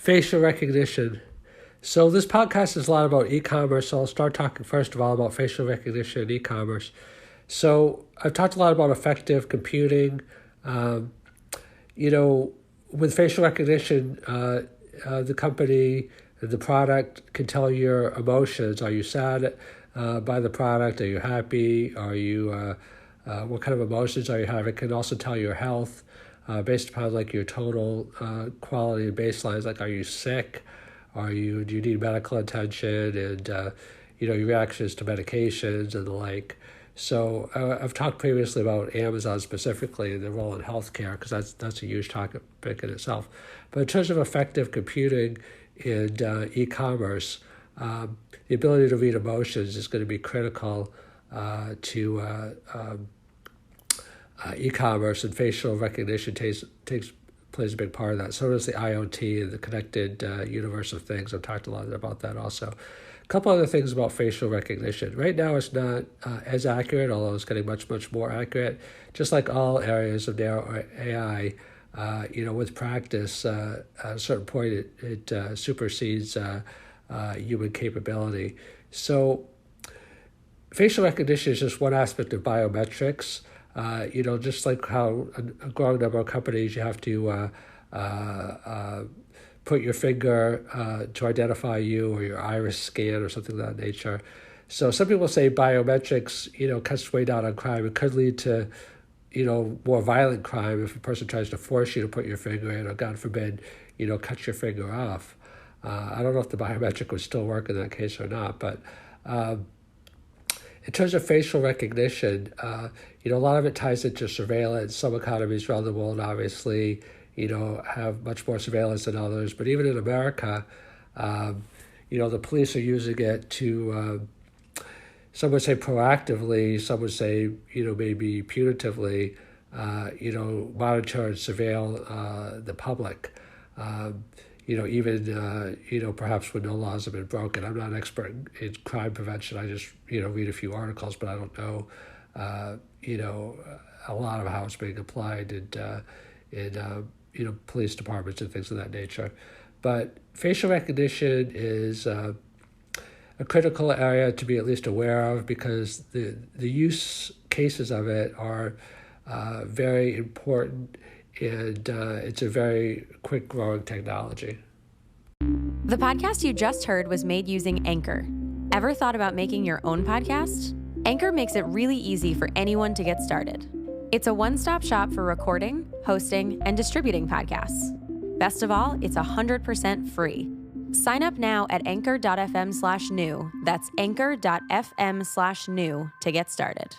facial recognition. So this podcast is a lot about e-commerce, so I'll start talking first of all about facial recognition and e-commerce. So I've talked a lot about affective computing. With facial recognition, the company, the product can tell your emotions. Are you sad by the product? Are you happy? Are you what kind of emotions are you having? It can also tell your health based upon like your total quality and baselines. Like, are you sick? Do you need medical attention? And your reactions to medications and the like. So I've talked previously about Amazon specifically and their role in healthcare, because that's a huge topic in itself. But in terms of effective computing and e-commerce, the ability to read emotions is going to be critical to e-commerce, and facial recognition plays a big part of that. So does the IoT and the connected universe of things. I've talked a lot about that also. A couple other things about facial recognition. Right now it's not as accurate, although it's getting much, much more accurate. Just like all areas of narrow AI, with practice, at a certain point it supersedes human capability. So facial recognition is just one aspect of biometrics. Just like how a growing number of companies, you have to put your finger to identify you, or your iris scan or something of that nature. So some people say biometrics, cuts way down on crime. It could lead to, more violent crime if a person tries to force you to put your finger in, or God forbid, cut your finger off. I don't know if the biometric would still work in that case or not, but in terms of facial recognition, a lot of it ties into surveillance. Some economies around the world obviously, have much more surveillance than others. But even in America, the police are using it to, some would say proactively, some would say, maybe punitively, monitor and surveil the public. Even perhaps when no laws have been broken. I'm not an expert in crime prevention. I just, read a few articles, but I don't know, a lot of how it's being applied in police departments and things of that nature. But facial recognition is a critical area to be at least aware of, because the use cases of it are very important, and it's a very quick growing technology. The podcast you just heard was made using Anchor. Ever thought about making your own podcast? Anchor makes it really easy for anyone to get started. It's a one-stop shop for recording, hosting, and distributing podcasts. Best of all, it's 100% free. Sign up now at anchor.fm/new. That's anchor.fm/new to get started.